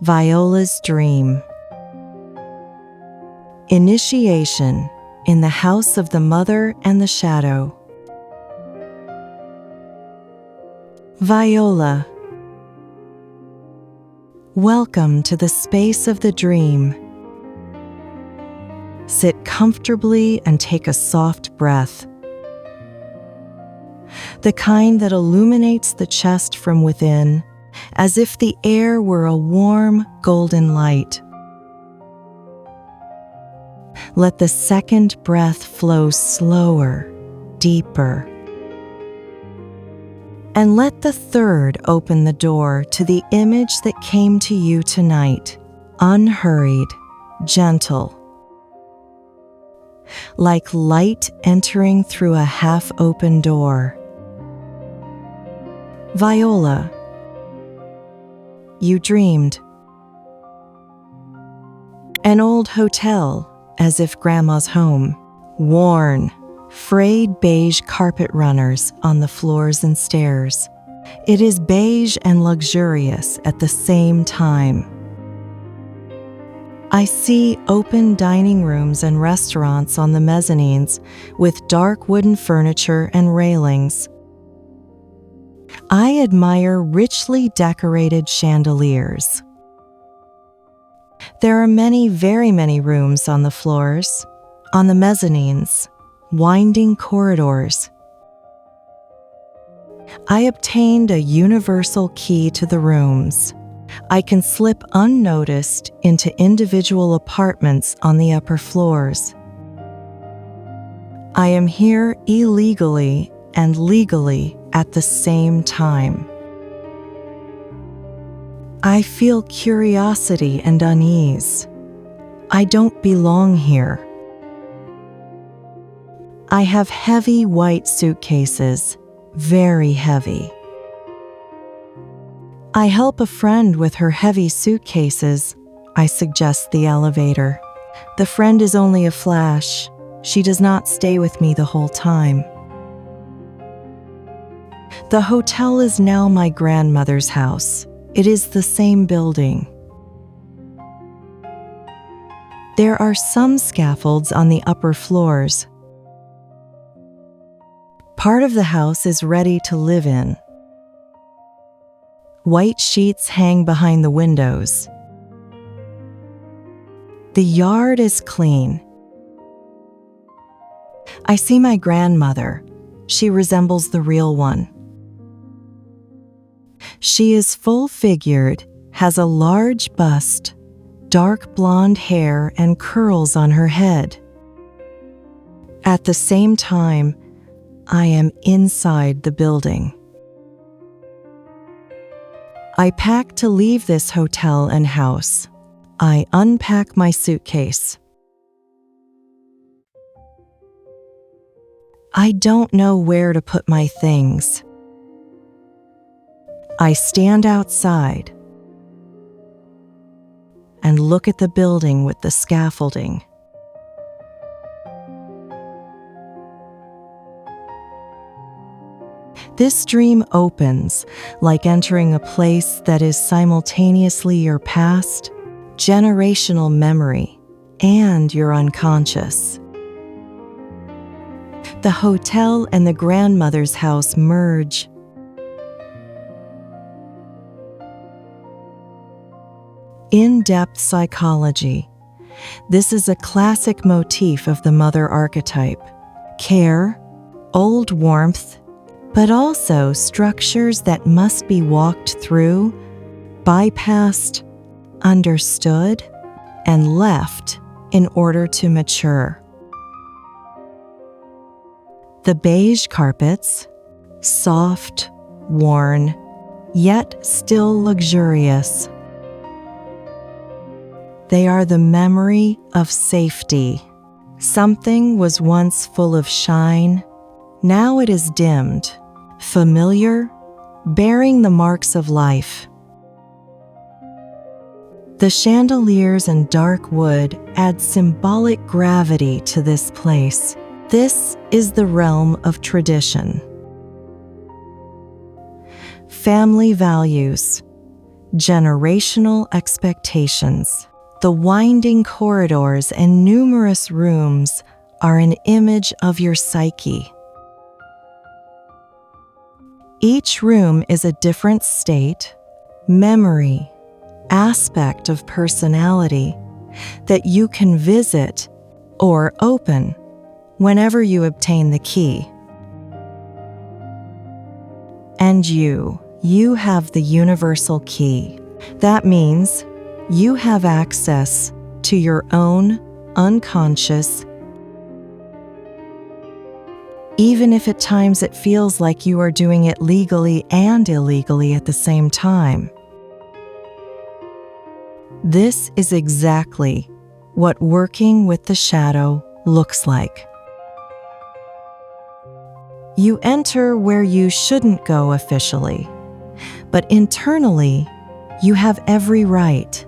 Viola's dream. Initiation in the house of the mother and the shadow. Viola. Welcome to the space of the dream. Sit comfortably and take a soft breath. The kind that illuminates the chest from within, as if the air were a warm, golden light. Let the second breath flow slower, deeper. And let the third open the door to the image that came to you tonight, unhurried, gentle. Like light entering through a half-open door. Viola. You dreamed. An old hotel, as if Grandma's home. Worn, frayed beige carpet runners on the floors and stairs. It is beige and luxurious at the same time. I see open dining rooms and restaurants on the mezzanines with dark wooden furniture and railings. I admire richly decorated chandeliers. There are many, very many rooms on the floors, on the mezzanines, winding corridors. I obtained a universal key to the rooms. I can slip unnoticed into individual apartments on the upper floors. I am here illegally and legally at the same time. I feel curiosity and unease. I don't belong here. I have heavy white suitcases, very heavy. I help a friend with her heavy suitcases. I suggest the elevator. The friend is only a flash. She does not stay with me the whole time. The hotel is now my grandmother's house. It is the same building. There are some scaffolds on the upper floors. Part of the house is ready to live in. White sheets hang behind the windows. The yard is clean. I see my grandmother. She resembles the real one. She is full-figured, has a large bust, dark blonde hair and curls on her head. At the same time, I am inside the building. I pack to leave this hotel and house. I unpack my suitcase. I don't know where to put my things. I stand outside and look at the building with the scaffolding. This dream opens like entering a place that is simultaneously your past, generational memory, and your unconscious. The hotel and the grandmother's house merge. In-depth psychology. This is a classic motif of the mother archetype. Care, old warmth, but also structures that must be walked through, bypassed, understood, and left in order to mature. The beige carpets, soft, worn, yet still luxurious. They are the memory of safety. Something was once full of shine. Now it is dimmed, familiar, bearing the marks of life. The chandeliers and dark wood add symbolic gravity to this place. This is the realm of tradition. Family values. Generational expectations. The winding corridors and numerous rooms are an image of your psyche. Each room is a different state, memory, aspect of personality that you can visit or open whenever you obtain the key. And you have the universal key. That means you have access to your own unconscious, even if at times it feels like you are doing it legally and illegally at the same time. This is exactly what working with the shadow looks like. You enter where you shouldn't go officially, but internally, you have every right.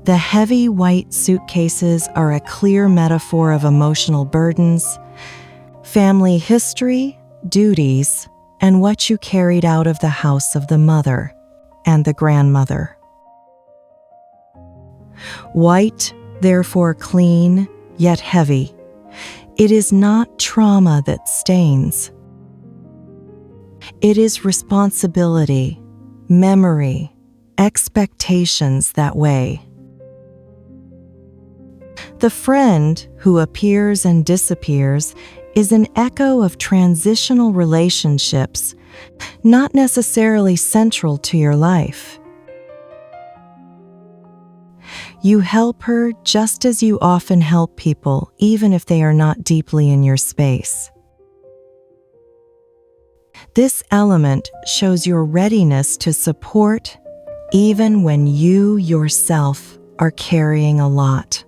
The heavy white suitcases are a clear metaphor of emotional burdens, family history, duties, and what you carried out of the house of the mother and the grandmother. White, therefore clean, yet heavy. It is not trauma that stains. It is responsibility, memory, expectations that weigh. The friend who appears and disappears is an echo of transitional relationships, not necessarily central to your life. You help her just as you often help people, even if they are not deeply in your space. This element shows your readiness to support, even when you yourself are carrying a lot.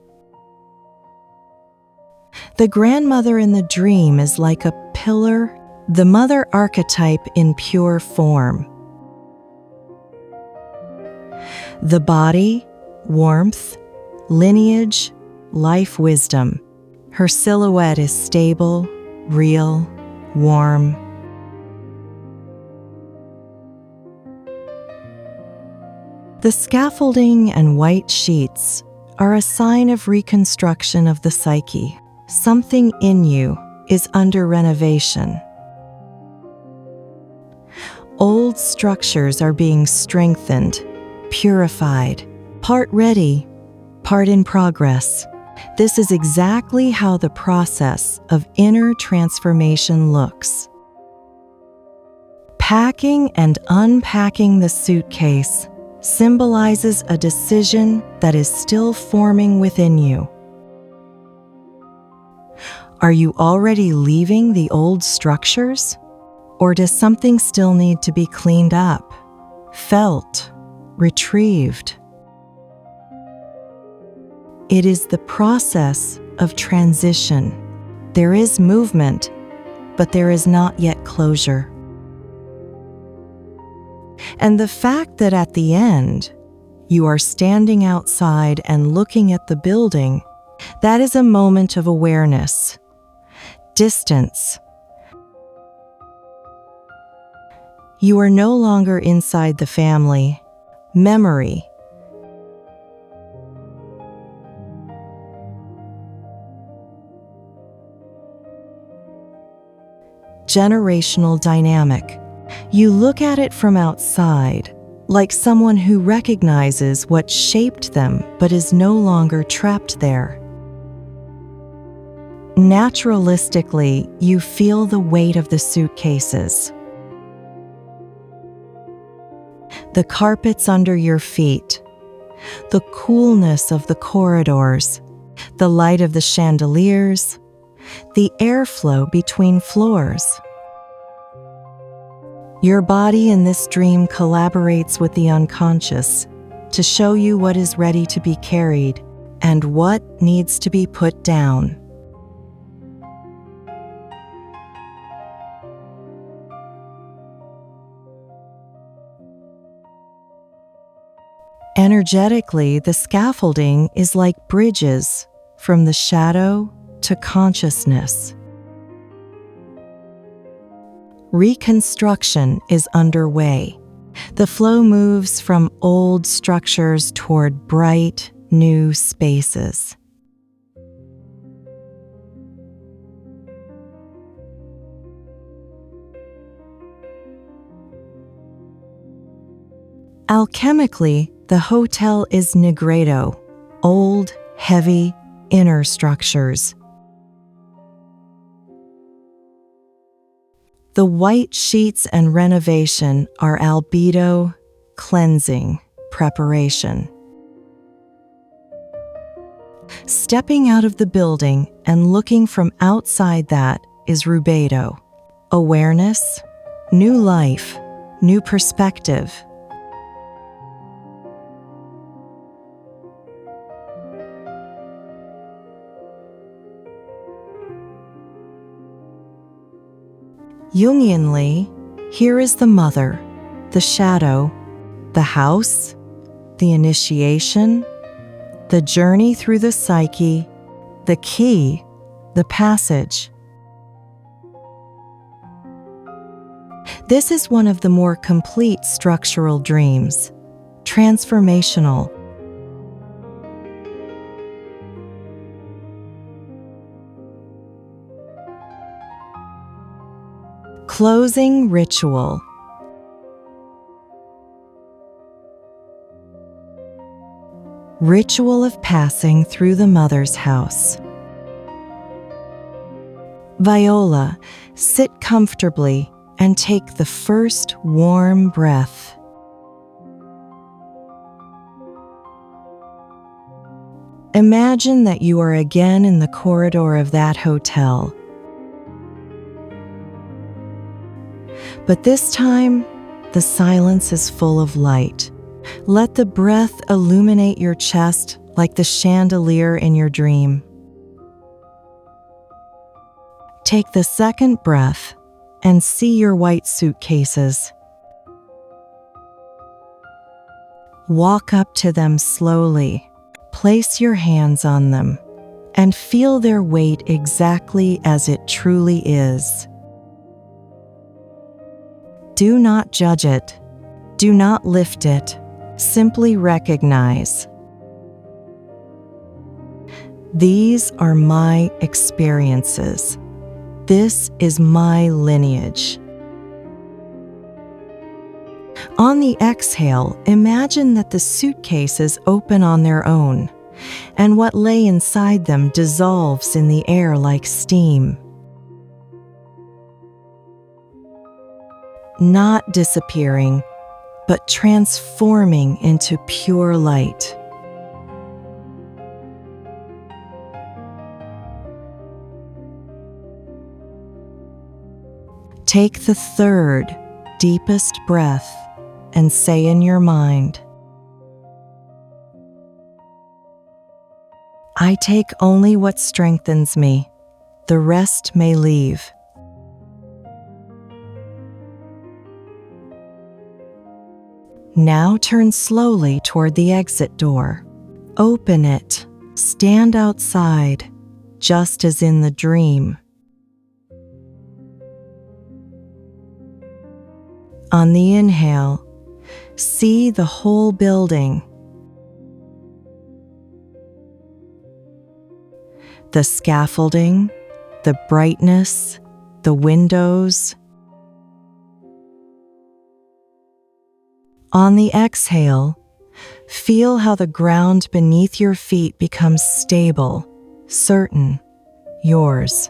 The grandmother in the dream is like a pillar, the mother archetype in pure form. The body, warmth, lineage, life wisdom. Her silhouette is stable, real, warm. The scaffolding and white sheets are a sign of reconstruction of the psyche. Something in you is under renovation. Old structures are being strengthened, purified, part ready, part in progress. This is exactly how the process of inner transformation looks. Packing and unpacking the suitcase symbolizes a decision that is still forming within you. Are you already leaving the old structures? Or does something still need to be cleaned up, felt, retrieved? It is the process of transition. There is movement, but there is not yet closure. And the fact that at the end, you are standing outside and looking at the building, that is a moment of awareness, distance. You are no longer inside the family, memory. Generational dynamic. You look at it from outside, like someone who recognizes what shaped them but is no longer trapped there. Naturalistically, you feel the weight of the suitcases, the carpets under your feet, the coolness of the corridors, the light of the chandeliers, the airflow between floors. Your body in this dream collaborates with the unconscious to show you what is ready to be carried and what needs to be put down. Energetically, the scaffolding is like bridges from the shadow to consciousness. Reconstruction is underway. The flow moves from old structures toward bright, new spaces. Alchemically, the hotel is Negredo, old, heavy, inner structures. The white sheets and renovation are albedo, cleansing, preparation. Stepping out of the building and looking from outside that is rubedo, awareness, new life, new perspective. Jungianly, here is the mother, the shadow, the house, the initiation, the journey through the psyche, the key, the passage. This is one of the more complete structural dreams, transformational. Closing ritual. Ritual of passing through the mother's house. Viola, sit comfortably and take the first warm breath. Imagine that you are again in the corridor of that hotel. But this time, the silence is full of light. Let the breath illuminate your chest like the chandelier in your dream. Take the second breath and see your white suitcases. Walk up to them slowly. Place your hands on them and feel their weight exactly as it truly is. Do not judge it. Do not lift it. Simply recognize. These are my experiences. This is my lineage. On the exhale, imagine that the suitcases open on their own, and what lay inside them dissolves in the air like steam. Not disappearing, but transforming into pure light. Take the third, deepest breath and say in your mind, I take only what strengthens me. The rest may leave. Now turn slowly toward the exit door. Open it. Stand outside, just as in the dream. On the inhale, see the whole building. The scaffolding, the brightness, the windows. On the exhale, feel how the ground beneath your feet becomes stable, certain, yours.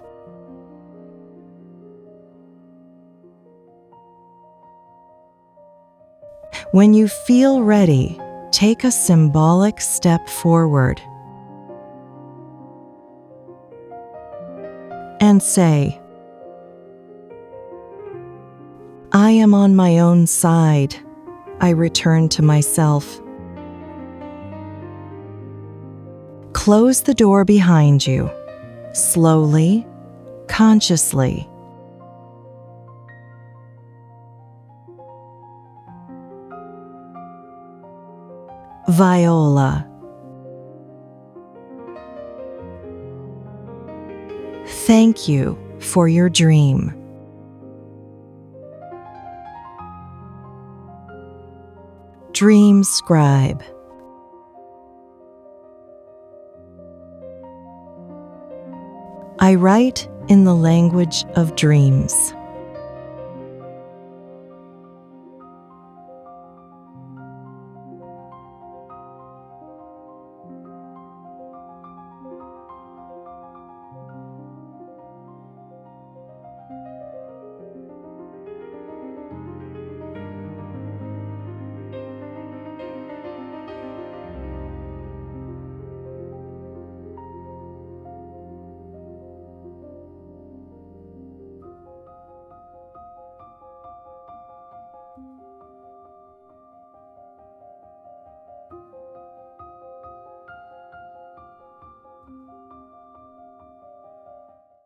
When you feel ready, take a symbolic step forward and say, I am on my own side. I return to myself. Close the door behind you, slowly, consciously. Viola. Thank you for your dream. DreamScribe. I write in the language of dreams.